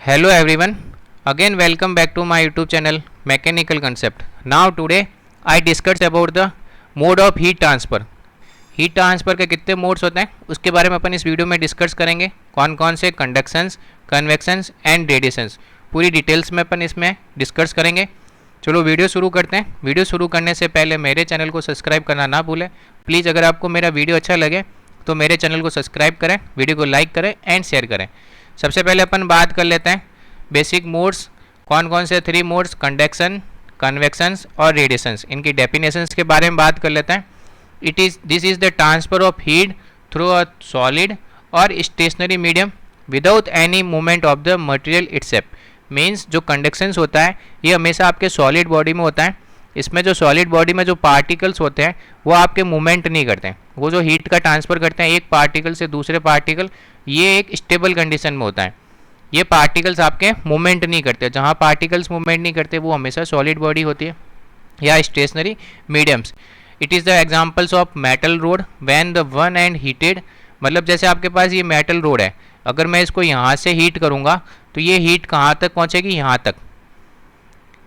Hello everyone, again welcome back to my YouTube channel Mechanical Concept. Now today I discuss about the mode of heat transfer. Heat transfer के कितने modes होते हैं उसके बारे में अपन इस वीडियो में डिस्कस करेंगे। कौन कौन से कंडक्शंस, कन्वेक्शंस एंड रेडिएशंस पूरी डिटेल्स में अपन इसमें डिस्कस करेंगे। चलो वीडियो शुरू करते हैं। वीडियो शुरू करने से पहले मेरे चैनल को सब्सक्राइब करना ना भूलें प्लीज़। अगर आपको मेरा वीडियो अच्छा लगे तो मेरे चैनल को सब्सक्राइब करें, वीडियो को लाइक करें एंड शेयर करें। सबसे पहले अपन बात कर लेते हैं बेसिक मोड्स। कौन कौन से 3 मोड्स, कंडक्शन, कन्वेक्शंस और रेडिएशंस, इनकी डेफिनेशंस के बारे में बात कर लेते हैं। This is the transfer of heat through a solid और stationary medium without any movement of the material itself. Means जो कंडक्शंस होता है ये हमेशा आपके सॉलिड बॉडी में होता है। इसमें जो सॉलिड बॉडी में जो पार्टिकल्स होते हैं वो आपके मूवमेंट नहीं करते हैं। वो जो हीट का ट्रांसफ़र करते हैं एक पार्टिकल से दूसरे पार्टिकल, ये एक स्टेबल कंडीशन में होता है। ये पार्टिकल्स आपके मूवमेंट नहीं करते। जहाँ पार्टिकल्स मूवमेंट नहीं करते वो हमेशा सॉलिड बॉडी होती है या stationary mediums. It is the examples of metal rod when the one end heated. मतलब जैसे आपके पास ये मेटल रोड है, अगर मैं इसको यहाँ से हीट करूँगा तो ये हीट कहाँ तक पहुँचेगी, यहाँ तक।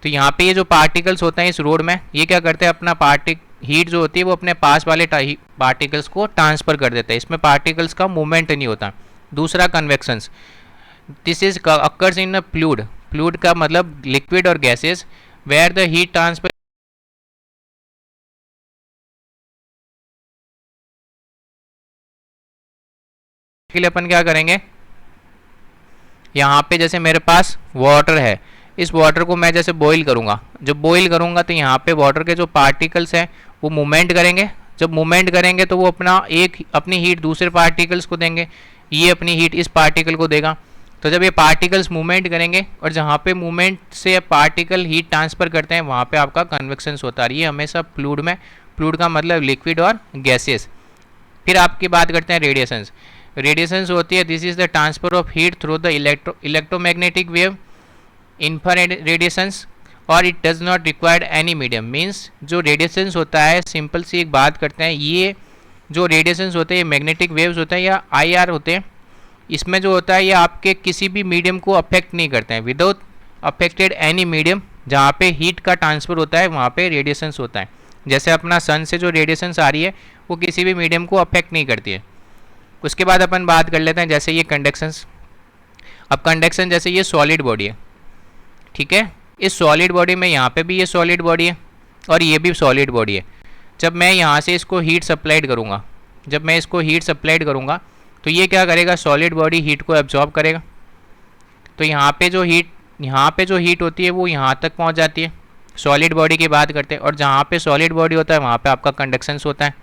तो यहाँ पे ये जो पार्टिकल्स होते हैं इस रोड में, ये क्या करते हैं, अपना हीट जो होती है वो अपने पास वाले पार्टिकल्स को ट्रांसफ़र कर देते हैं। इसमें पार्टिकल्स का मूवमेंट नहीं होता। दूसरा convections, this is occurs in a fluid. Fluid का मतलब लिक्विड और gases, where the heat transfer के लिए अपन क्या करेंगे, यहाँ पे जैसे मेरे पास वाटर है, इस वाटर को मैं जैसे बॉईल करूँगा। जब बॉईल करूँगा तो यहाँ पे वाटर के जो पार्टिकल्स हैं वो मूवमेंट करेंगे। जब मूवमेंट करेंगे तो वो अपनी हीट दूसरे पार्टिकल्स को देंगे, ये अपनी हीट इस पार्टिकल को देगा। तो जब ये पार्टिकल्स मूवमेंट करेंगे और जहाँ पे मूवमेंट से पार्टिकल हीट ट्रांसफ़र करते हैं वहाँ पे आपका कन्वेक्शंस होता है। ये हमेशा फ्लूइड में, फ्लूइड का मतलब लिक्विड और गैसेस। फिर आपकी बात करते हैं रेडिएशंस। रेडिएशंस होती है this is the transfer of heat through the electromagnetic wave, infrared radiations और it does not required any medium. Means जो रेडिएशंस होता है, सिंपल सी एक बात करते हैं, ये जो रेडिएशंस होते हैं ये मैग्नेटिक वेव्स होते हैं या IR होते हैं। इसमें जो होता है ये आपके किसी भी मीडियम को अफेक्ट नहीं करते हैं। विदाउट अफेक्टेड एनी मीडियम, जहाँ पे हीट का ट्रांसफ़र होता है वहाँ पे रेडिएशंस होता है। जैसे अपना सन से जो रेडिएशंस आ रही है वो किसी भी मीडियम को अफेक्ट नहीं करती है। उसके बाद अपन बात कर लेते हैं जैसे ये कंडक्शंस। अब कंडक्शन जैसे ये सॉलिड बॉडी है, ठीक है, इस सॉलिड बॉडी में यहाँ पे भी ये सॉलिड बॉडी है और ये भी सॉलिड बॉडी है। जब मैं यहाँ से इसको हीट सप्लाइड करूँगा, तो ये क्या करेगा, सॉलिड बॉडी हीट को एब्जॉर्ब करेगा। तो यहाँ पे जो हीट होती है वो यहाँ तक पहुँच जाती है। सॉलिड बॉडी की बात करते हैं, और जहाँ पे सॉलिड बॉडी होता है वहाँ पे आपका कंडक्शंस होता है,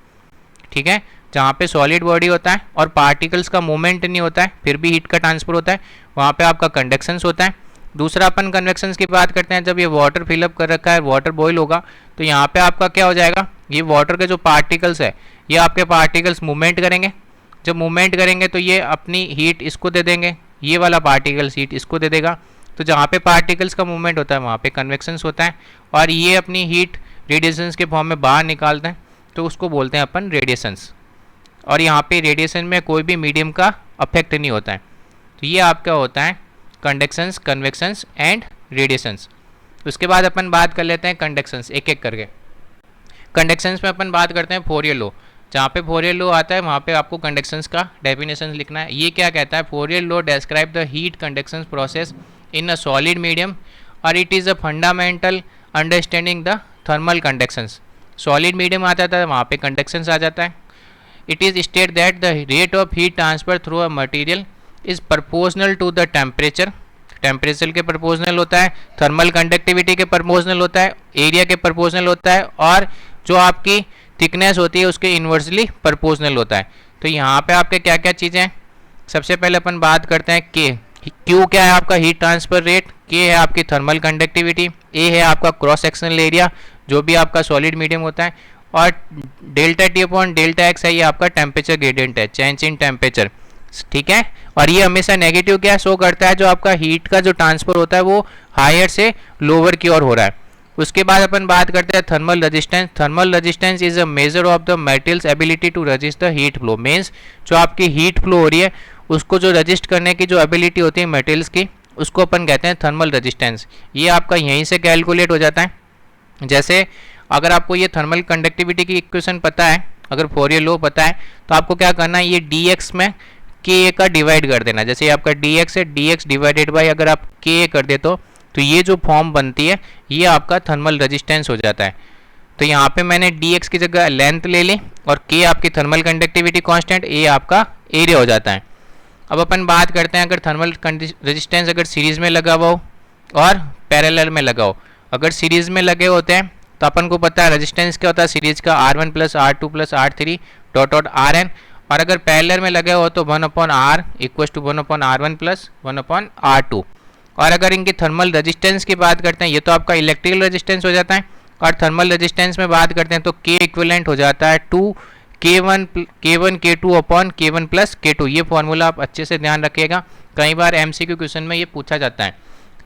ठीक है। जहाँ पे सॉलिड बॉडी होता है और पार्टिकल्स का मूवमेंट नहीं होता है फिर भी हीट का ट्रांसफ़र होता है, वहाँ पे आपका कंडक्शंस होता है। दूसरा अपन कन्वेक्शंस की बात करते हैं। जब ये वाटर फिलअप कर रखा है, वाटर बॉईल होगा, तो यहाँ पे आपका क्या हो जाएगा, ये वाटर के जो पार्टिकल्स है ये आपके पार्टिकल्स मूवमेंट करेंगे। जब मूवमेंट करेंगे तो ये अपनी हीट इसको दे देंगे, ये वाला पार्टिकल्स हीट इसको दे देगा। तो जहाँ पे पार्टिकल्स का मूवमेंट होता है वहाँ पे कन्वेक्शंस होता है और ये अपनी हीट रेडिएशंस के फॉर्म में बाहर निकालते हैं, तो उसको बोलते हैं अपन रेडिएशंस। और यहाँ पे रेडिएशन में कोई भी मीडियम का अफेक्ट नहीं होता है। तो ये आपका होता है कंडक्शंस, कन्वेक्शंस एंड रेडिएशंस। उसके बाद अपन बात कर लेते हैं कंडक्शंस एक एक करके। कंडक्शंस में अपन बात करते हैं फोरियर लॉ। जहाँ पे फोरियर लॉ आता है वहाँ पे आपको कंडक्शंस का डेफिनेशन लिखना है। ये क्या कहता है, Fourier law describe the heat conduction process in a solid medium और it is a fundamental understanding the thermal conductions. Solid medium आता था वहाँ पे कंडक्शंस आ जाता है। It is state that the rate of heat transfer through a material is proportional to the temperature. Temperature के proportional होता है, थर्मल कंडक्टिविटी के प्रपोजनल होता है, एरिया के प्रपोजनल होता है और जो आपकी थिकनेस होती है उसके इन्वर्सली प्रपोजनल होता है। तो यहाँ पे आपके क्या क्या चीज़ें हैं, सबसे पहले अपन बात करते हैं के। क्यू क्या है आपका हीट ट्रांसफर रेट, के है आपकी थर्मल कंडक्टिविटी, ए है आपका क्रॉस सेक्शनल एरिया जो भी आपका सॉलिड मीडियम होता है, और delta T upon delta x है ये आपका टेम्परेचर ग्रेडियंट है, चेंज इन टेम्परेचर, ठीक है। और ये हमेशा नेगेटिव क्या शो करता है, जो आपका हीट का जो ट्रांसफर होता है वो हायर से लोअर की ओर हो रहा है। उसके बाद अपन बात करते हैं thermal resistance. Thermal resistance is a measure of the material's ability to resist the heat flow. Means जो आपकी हीट फ्लो हो रही है उसको जो रजिस्ट करने की जो एबिलिटी होती है मटेरियल्स की, उसको अपन कहते हैं थर्मल रेजिस्टेंस। ये आपका यहीं से कैलकुलेट हो जाता है। जैसे अगर आपको ये थर्मल कंडक्टिविटी की इक्वेशन पता है, अगर फोरियर लॉ पता है, तो आपको क्या करना है, ये dx में ka का डिवाइड कर देना। जैसे ये आपका dx है, dx डिवाइडेड बाई अगर आप ka कर दे तो ये जो फॉर्म बनती है ये आपका थर्मल रेजिस्टेंस हो जाता है। तो यहाँ पे मैंने dx की जगह लेंथ ले ली और k आपकी थर्मल कंडक्टिविटी कांस्टेंट, a आपका एरिया हो जाता है। अब अपन बात करते हैं अगर थर्मल रेजिस्टेंस अगर सीरीज में लगा हुआ हो और पैरेलल में लगा हो। अगर सीरीज में लगे होते हैं तो अपन को पता है रेजिस्टेंस क्या होता है सीरीज का, R1 plus R2 plus R3 dot dot Rn। और अगर पैरेलल में लगे हो तो 1/r equal to 1/r1 plus 1/r2। और अगर इनकी थर्मल रेजिस्टेंस की बात करते हैं, ये तो आपका इलेक्ट्रिकल रेजिस्टेंस हो जाता है, और थर्मल रेजिस्टेंस में बात करते हैं तो K इक्विवेलेंट हो जाता है 2 K1 K2 upon K1 plus K2। ये फॉर्मूला आप अच्छे से ध्यान रखिएगा, कई बार MCQ क्वेश्चन में ये पूछा जाता है।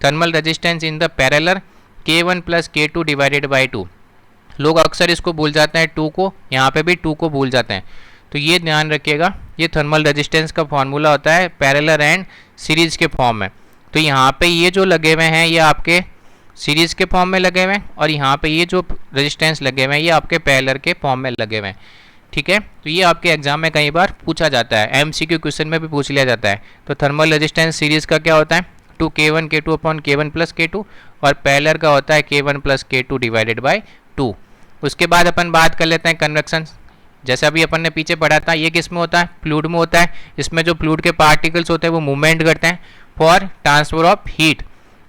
Thermal resistance in the parallel K1 plus K2 divided by 2। लोग अक्सर इसको भूल जाते हैं 2 को, यहाँ पे भी 2 को भूल जाते हैं, तो ये ध्यान रखिएगा। ये थर्मल रेजिस्टेंस का फॉर्मूला होता है पैरेलल एंड सीरीज के फॉर्म में। तो यहाँ पे ये जो लगे हुए हैं ये आपके सीरीज के फॉर्म में लगे हुए हैं, और यहाँ पे ये जो रेजिस्टेंस लगे हुए हैं ये आपके पैरेलल के फॉर्म में लगे हुए हैं। ठीक है, तो ये आपके एग्जाम में कई बार पूछा जाता है, MCQ क्वेश्चन में भी पूछ लिया जाता है। तो थर्मल रेजिस्टेंस सीरीज का क्या होता है 2 K1 K2 upon K1 plus K2, और पैरेलल का होता है K1 plus K2 divided by 2। उसके बाद अपन बात कर लेते हैं कन्वेक्शन। जैसे अभी अपन ने पीछे पढ़ा था, ये किस में होता है, फ्लूइड में होता है। इसमें जो फ्लूइड के पार्टिकल्स होते हैं वो मूवमेंट करते हैं फॉर ट्रांसफर ऑफ हीट।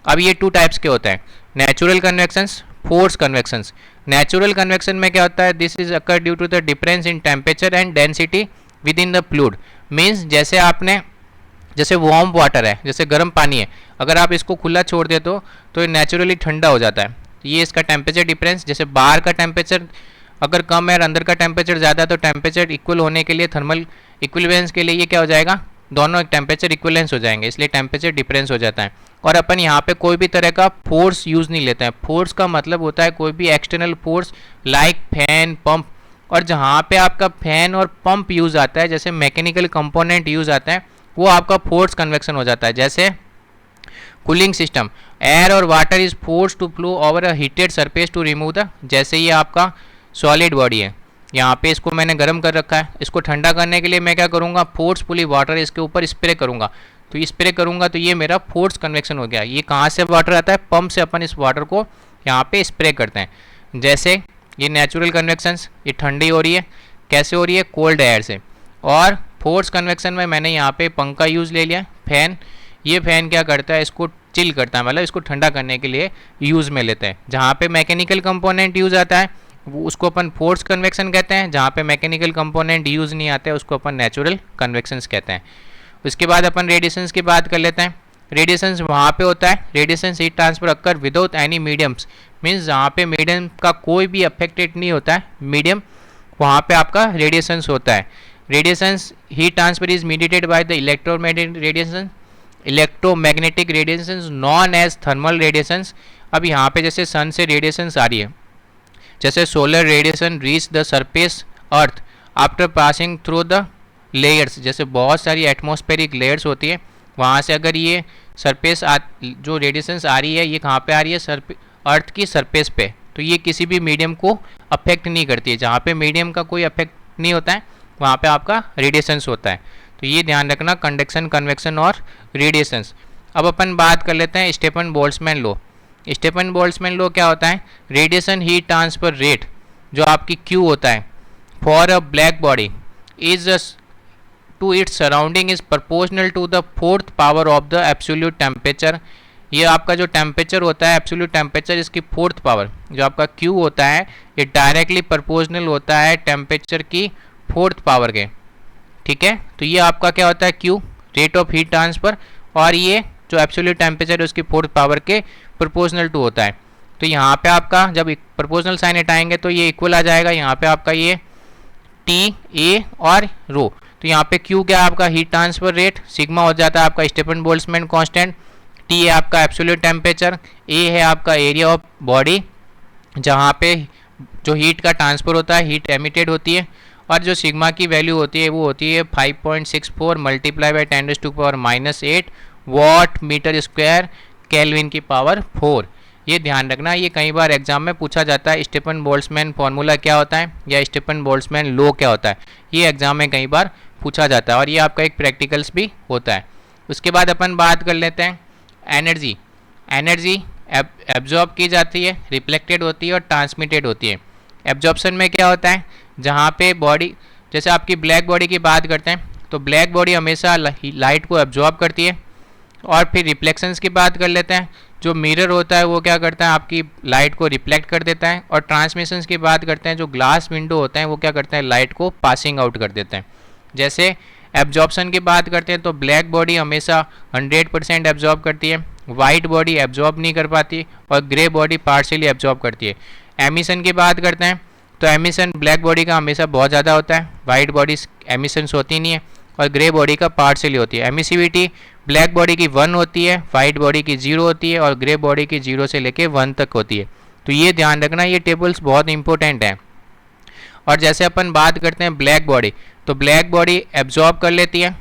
अब ये 2 टाइप्स के होते हैं, natural convections, force convections. Natural convection में क्या होता है, this is occur due to the difference in temperature and density within the fluid. Means जैसे वार्म वाटर है, जैसे गर्म पानी है, अगर आप इसको खुला छोड़ दे तो ये नेचुरली ठंडा हो जाता है। ये इसका टेम्परेचर डिफरेंस, जैसे बाहर का टेम्परेचर अगर कम है और अंदर का टेम्परेचर ज़्यादा है, तो टेम्परेचर इक्वल होने के लिए, थर्मल इक्विवेलेंस के लिए ये क्या हो जाएगा, दोनों टेम्परेचर इक्विवेलेंस हो जाएंगे, इसलिए टेम्परेचर डिफरेंस हो जाता है। और अपन यहाँ पे कोई भी तरह का फोर्स यूज़ नहीं लेते हैं। फोर्स का मतलब होता है कोई भी external force like fan, pump. और जहाँ पे आपका फैन और पंप यूज़ आता है, जैसे मैकेनिकल कंपोनेंट यूज़ आता है, वो आपका फोर्स कन्वेक्शन हो जाता है। जैसे कूलिंग सिस्टम, एयर और water is force to flow over a heated surface to remove the, जैसे ये आपका सॉलिड बॉडी है, यहाँ पे इसको मैंने गर्म कर रखा है, इसको ठंडा करने के लिए मैं क्या करूँगा, फोर्सफुली वाटर इसके ऊपर स्प्रे करूँगा। तो स्प्रे करूँगा तो ये मेरा फोर्स कन्वेक्शन हो गया। ये कहाँ से वाटर आता है, पंप से अपन इस वाटर को यहाँ पे स्प्रे करते हैं। जैसे ये नेचुरल कन्वेक्शंस, ये ठंडी हो रही है, कैसे हो रही है, कोल्ड एयर से। और फोर्स कन्वेक्शन में मैंने यहाँ पे पंखा यूज़ ले लिया, फैन। ये फैन क्या करता है, इसको चिल करता है, मतलब इसको ठंडा करने के लिए यूज़ में लेते हैं। जहाँ पे मैकेनिकल कंपोनेंट यूज़ आता है वो उसको अपन फोर्स कन्वेक्शन कहते हैं, जहाँ पे मैकेनिकल कंपोनेंट यूज़ नहीं आते उसको अपन नेचुरल कन्वेक्शंस कहते हैं। उसके बाद अपन रेडिएशंस की बात कर लेते हैं। रेडिएशंस वहाँ पे होता है, radiations heat transfer occur without any mediums, means जहाँ पे मीडियम का कोई भी अफेक्टेड नहीं होता है, मीडियम, वहाँ पे आपका रेडिएशंस होता है। Radiations heat transfer is mediated by the electromagnetic radiations known as thermal radiations. अब यहाँ पे जैसे सन से रेडिएशंस आ रही है, जैसे solar radiation reach the surface earth after passing through the layers, जैसे बहुत सारी एटमॉस्फेरिक लेयर्स होती है, वहाँ से अगर ये सरफेस जो रेडिएशंस आ रही है ये कहाँ पे आ रही है, अर्थ की सरफेस पे, तो ये किसी भी मीडियम को अफेक्ट नहीं करती है। जहाँ पे मीडियम का कोई अफेक्ट नहीं होता है वहाँ पे आपका रेडिएशंस होता है। तो ये ध्यान रखना, कंडक्शन, कन्वेक्शन और रेडिएशंस। अब अपन बात कर लेते हैं Stefan Boltzmann law. Stefan Boltzmann law क्या होता है, रेडिएशन हीट ट्रांसफर रेट जो आपकी Q होता है for a black body is to its surrounding is proportional to the 4th power of the absolute temperature. ये आपका जो टेम्परेचर होता है, एब्सोल्यूट टेम्परेचर, इसकी 4th पावर जो आपका Q होता है ये डायरेक्टली प्रोपोर्शनल होता है टेम्परेचर की 4th पावर के। ठीक है, तो ये आपका क्या होता है Q, rate of heat transfer, और ये जो एब्सोल्यूट टेम्परेचर है उसकी 4th पावर के प्रोपोर्शनल टू होता है। तो यहाँ पे आपका जब प्रोपोर्शनल साइन हटाएंगे तो ये इक्वल आ जाएगा, यहाँ पे आपका ये T, A और रो। तो यहाँ पे Q क्या है आपका हीट ट्रांसफर रेट, सिग्मा हो जाता है आपका स्टेफन बोल्ट्जमैन कांस्टेंट, T है आपका एब्सोल्यूट टेम्परेचर, A है आपका एरिया ऑफ बॉडी जहाँ पे जो हीट का ट्रांसफर होता है, हीट एमिटेड होती है, और जो सिग्मा की वैल्यू होती है वो होती है 5.64 multiply by 10⁻⁻⁸ watt meter square kelvin की पावर 4। ये ध्यान रखना, ये कई बार एग्जाम में पूछा जाता है। स्टीफन बोल्ट्जमैन फॉर्मूला क्या होता है या स्टीफन बोल्ट्जमैन लॉ क्या होता है, ये एग्जाम में कई बार पूछा जाता है और ये आपका एक प्रैक्टिकल्स भी होता है। उसके बाद अपन बात कर लेते हैं एनर्जी। एनर्जी एब्जॉर्ब की जाती है, रिफ्लेक्टेड होती है और ट्रांसमिटेड होती है। एब्जॉर्प्शन में क्या होता है, जहाँ पे बॉडी, जैसे आपकी ब्लैक बॉडी की बात करते हैं तो ब्लैक बॉडी हमेशा लाइट को एब्जॉर्ब करती है। और फिर रिफ्लेक्शंस की बात कर लेते हैं, जो मिरर होता है वो क्या करता है, आपकी लाइट को रिफ्लेक्ट कर देता है। और ट्रांसमिशंस की बात करते हैं, जो ग्लास विंडो होते हैं वो क्या करते हैं, लाइट को पासिंग आउट कर देते हैं। जैसे एब्जॉर्प्शन की बात करते हैं तो ब्लैक बॉडी हमेशा 100% एब्जॉर्ब करती है, वाइट बॉडी एब्जॉर्ब नहीं कर पाती और ग्रे बॉडी पार्शियली एब्जॉर्ब करती है। एमिशन की बात करते हैं तो एमिशन ब्लैक बॉडी का हमेशा बहुत ज़्यादा होता है, वाइट बॉडी एमिशंस होती नहीं है और ग्रे बॉडी का पार्शियली होती है। एमिसिविटी ब्लैक बॉडी की 1 होती है, वाइट बॉडी की 0 होती है और ग्रे बॉडी की 0 से लेके 1 तक होती है। तो ये ध्यान रखना, ये टेबल्स बहुत इंपॉर्टेंट हैं। और जैसे अपन बात करते हैं ब्लैक बॉडी, तो ब्लैक बॉडी एब्जॉर्ब कर लेती है,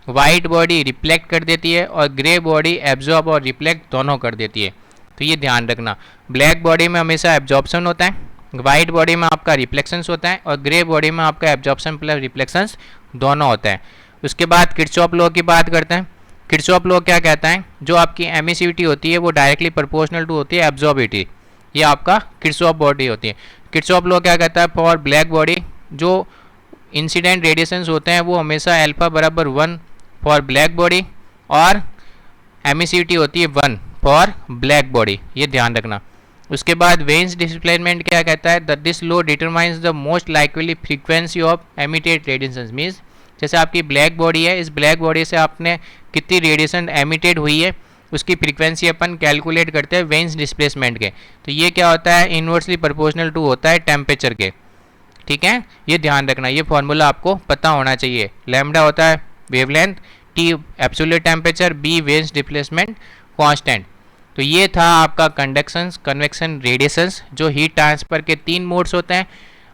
वाइट बॉडी रिफ्लेक्ट कर देती है और ग्रे बॉडी एब्जॉर्ब और रिफ्लेक्ट दोनों कर देती है। तो ये ध्यान रखना, ब्लैक बॉडी में हमेशा एब्जॉर्प्शन होता है, वाइट बॉडी में आपका रिफ्लेक्शंस होता है और ग्रे बॉडी में आपका एब्जॉर्प्शन प्लस रिफ्लेक्शंस दोनों होता है। उसके बाद किरचॉफ लॉ की बात करते हैं। किरचॉफ लॉ क्या कहता है, जो आपकी एमिसिविटी होती है वो डायरेक्टली प्रोपोर्शनल टू होती है एब्जॉर्बिविटी, ये आपका किरचॉफ बॉडी होती है। किरचॉफ लॉ क्या कहता है, फॉर ब्लैक बॉडी जो इंसिडेंट रेडिएशंस होते हैं वो हमेशा अल्फा बराबर 1 फॉर ब्लैक बॉडी और एमिसिविटी होती है 1 फॉर ब्लैक बॉडी, ये ध्यान रखना। उसके बाद वेन्स डिस्प्लेसमेंट क्या कहता है, this law determines the most likely frequency of emitted radiations. Means जैसे आपकी ब्लैक बॉडी है, इस ब्लैक बॉडी से आपने कितनी रेडिएशन एमिटेड हुई है उसकी फ्रीक्वेंसी अपन कैलकुलेट करते हैं वेन्स डिस्प्लेसमेंट के। तो ये क्या होता है, इनवर्सली प्रोपोर्शनल टू होता है टेम्परेचर के। ठीक है, ये ध्यान रखना, ये फॉर्मूला आपको पता होना चाहिए। लैम्डा होता है wavelength, T absolute temperature, b Wien's displacement constant. तो ये था आपका कंडक्शंस, कन्वेक्शन, रेडिएशंस, जो हीट ट्रांसफर के 3 मोड्स होते हैं।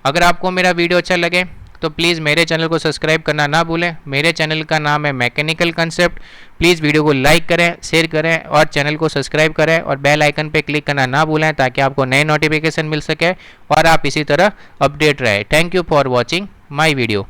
अगर आपको मेरा वीडियो अच्छा लगे तो प्लीज़ मेरे चैनल को सब्सक्राइब करना ना भूलें। मेरे चैनल का नाम है मैकेनिकल कंसेप्ट। प्लीज़ वीडियो को लाइक करें, शेयर करें और चैनल को सब्सक्राइब करें और बेल आइकन पे क्लिक करना ना भूलें ताकि आपको नए नोटिफिकेशन मिल सके और आप इसी तरह अपडेट रहे। Thank you for watching my video.